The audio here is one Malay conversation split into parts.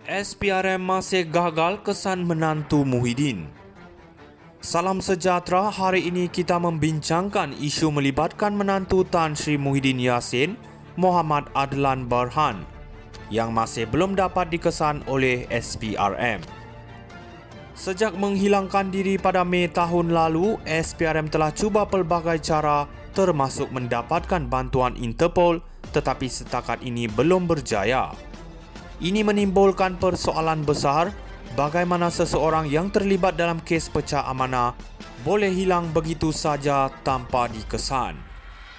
SPRM masih gagal kesan menantu Muhyiddin. Salam sejahtera, hari ini kita membincangkan isu melibatkan menantu Tan Sri Muhyiddin Yassin, Muhammad Adlan Berhan, yang masih belum dapat dikesan oleh SPRM. Sejak menghilangkan diri pada Mei tahun lalu, SPRM telah cuba pelbagai cara termasuk mendapatkan bantuan Interpol, tetapi setakat ini belum berjaya. Ini menimbulkan persoalan besar, bagaimana seseorang yang terlibat dalam kes pecah amanah boleh hilang begitu saja tanpa dikesan.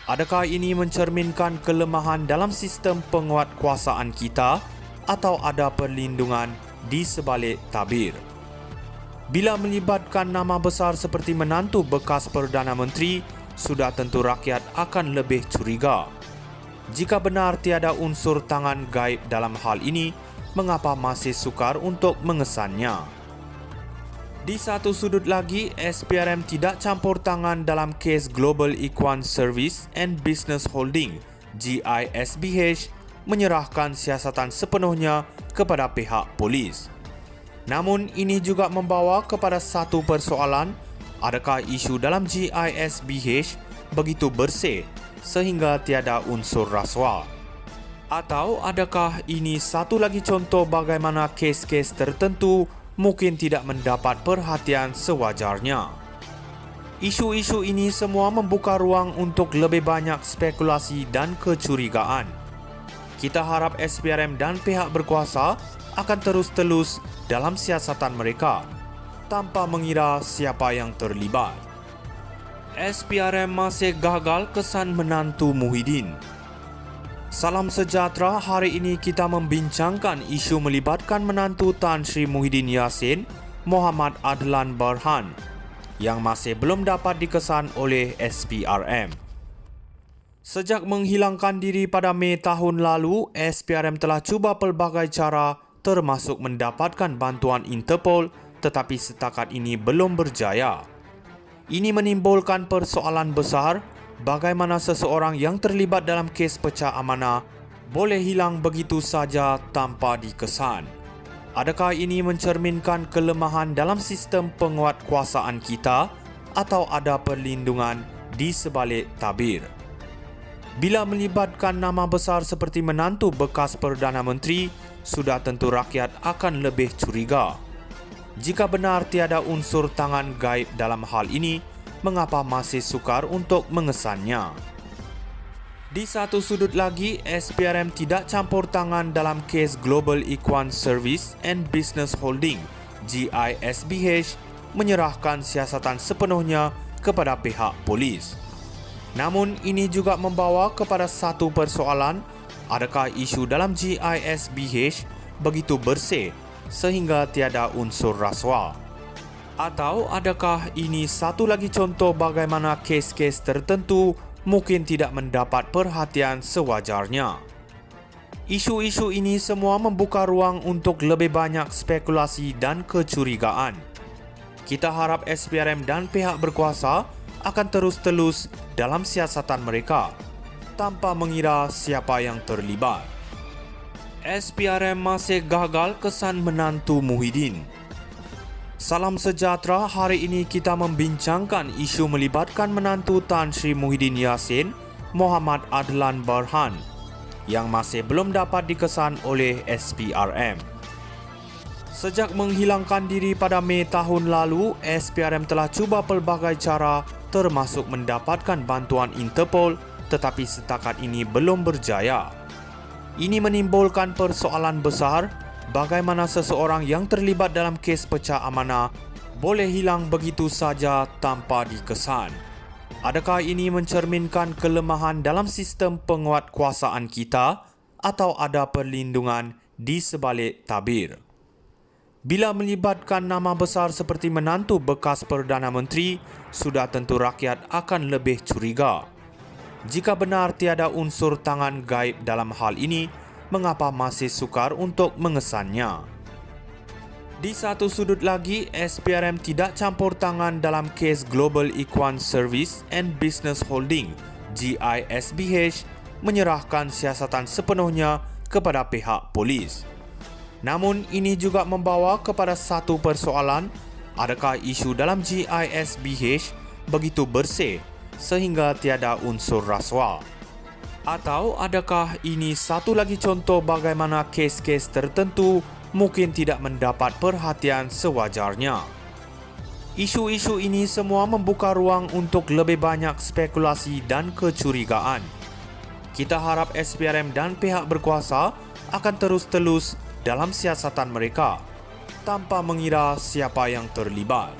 Adakah ini mencerminkan kelemahan dalam sistem penguatkuasaan kita atau ada perlindungan di sebalik tabir? Bila melibatkan nama besar seperti menantu bekas Perdana Menteri, sudah tentu rakyat akan lebih curiga. Jika benar tiada unsur tangan gaib dalam hal ini, mengapa masih sukar untuk mengesannya? Di satu sudut lagi, SPRM tidak campur tangan dalam kes Global Equine Service and Business Holding (GISBH) menyerahkan siasatan sepenuhnya kepada pihak polis. Namun ini juga membawa kepada satu persoalan, adakah isu dalam GISBH begitu bersih sehingga tiada unsur rasuah? Atau adakah ini satu lagi contoh bagaimana kes-kes tertentu mungkin tidak mendapat perhatian sewajarnya? Isu-isu ini semua membuka ruang untuk lebih banyak spekulasi dan kecurigaan. Kita harap SPRM dan pihak berkuasa akan terus-telus dalam siasatan mereka tanpa mengira siapa yang terlibat. SPRM masih gagal kesan menantu Muhyiddin. Salam sejahtera, hari ini kita membincangkan isu melibatkan menantu Tan Sri Muhyiddin Yassin, Muhammad Adlan Berhan, yang masih belum dapat dikesan oleh SPRM. Sejak menghilangkan diri pada Mei tahun lalu, SPRM telah cuba pelbagai cara termasuk mendapatkan bantuan Interpol, tetapi setakat ini belum berjaya. Ini menimbulkan persoalan besar, bagaimana seseorang yang terlibat dalam kes pecah amanah boleh hilang begitu saja tanpa dikesan. Adakah ini mencerminkan kelemahan dalam sistem penguatkuasaan kita atau ada perlindungan di sebalik tabir? Bila melibatkan nama besar seperti menantu bekas Perdana Menteri, sudah tentu rakyat akan lebih curiga. Jika benar tiada unsur tangan gaib dalam hal ini, mengapa masih sukar untuk mengesannya? Di satu sudut lagi, SPRM tidak campur tangan dalam kes Global Equine Service and Business Holding (GISBH) menyerahkan siasatan sepenuhnya kepada pihak polis. Namun ini juga membawa kepada satu persoalan, adakah isu dalam GISBH begitu bersih sehingga tiada unsur rasuah? Atau adakah ini satu lagi contoh bagaimana kes-kes tertentu mungkin tidak mendapat perhatian sewajarnya? Isu-isu ini semua membuka ruang untuk lebih banyak spekulasi dan kecurigaan. Kita harap SPRM dan pihak berkuasa akan terus-telus dalam siasatan mereka tanpa mengira siapa yang terlibat. SPRM masih gagal kesan menantu Muhyiddin. Salam sejahtera, hari ini kita membincangkan isu melibatkan menantu Tan Sri Muhyiddin Yassin, Muhammad Adlan Berhan, yang masih belum dapat dikesan oleh SPRM. Sejak menghilangkan diri pada Mei tahun lalu, SPRM telah cuba pelbagai cara termasuk mendapatkan bantuan Interpol, tetapi setakat ini belum berjaya. Ini menimbulkan persoalan besar, bagaimana seseorang yang terlibat dalam kes pecah amanah boleh hilang begitu saja tanpa dikesan. Adakah ini mencerminkan kelemahan dalam sistem penguatkuasaan kita atau ada perlindungan di sebalik tabir? Bila melibatkan nama besar seperti menantu bekas Perdana Menteri, sudah tentu rakyat akan lebih curiga. Jika benar tiada unsur tangan gaib dalam hal ini, mengapa masih sukar untuk mengesannya? Di satu sudut lagi, SPRM tidak campur tangan dalam kes Global Equine Service and Business Holding (GISBH) menyerahkan siasatan sepenuhnya kepada pihak polis. Namun ini juga membawa kepada satu persoalan, adakah isu dalam GISBH begitu bersih sehingga tiada unsur rasuah? Atau adakah ini satu lagi contoh bagaimana kes-kes tertentu mungkin tidak mendapat perhatian sewajarnya? Isu-isu ini semua membuka ruang untuk lebih banyak spekulasi dan kecurigaan. Kita harap SPRM dan pihak berkuasa akan terus telus dalam siasatan mereka tanpa mengira siapa yang terlibat.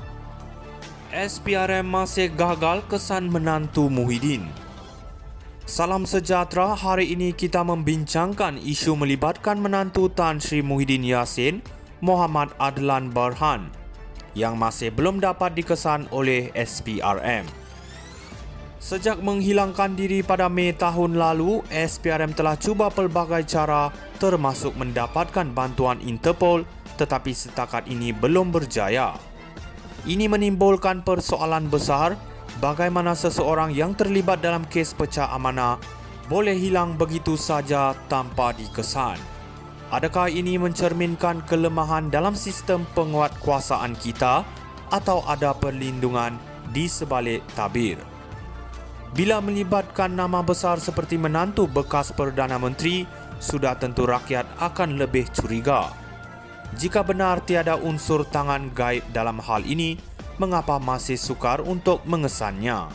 SPRM masih gagal kesan menantu Muhyiddin. Salam sejahtera, hari ini kita membincangkan isu melibatkan menantu Tan Sri Muhyiddin Yassin, Muhammad Adlan Berhan, yang masih belum dapat dikesan oleh SPRM. Sejak menghilangkan diri pada Mei tahun lalu, SPRM telah cuba pelbagai cara termasuk mendapatkan bantuan Interpol, tetapi setakat ini belum berjaya. Ini menimbulkan persoalan besar, bagaimana seseorang yang terlibat dalam kes pecah amanah boleh hilang begitu saja tanpa dikesan. Adakah ini mencerminkan kelemahan dalam sistem penguatkuasaan kita atau ada perlindungan di sebalik tabir? Bila melibatkan nama besar seperti menantu bekas Perdana Menteri, sudah tentu rakyat akan lebih curiga. Jika benar tiada unsur tangan gaib dalam hal ini, mengapa masih sukar untuk mengesannya?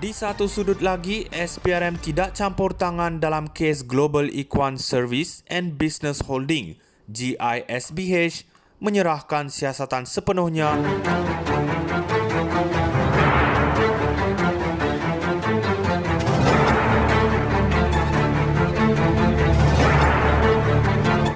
Di satu sudut lagi, SPRM tidak campur tangan dalam kes Global Equine Service and Business Holding (GISBH) menyerahkan siasatan sepenuhnya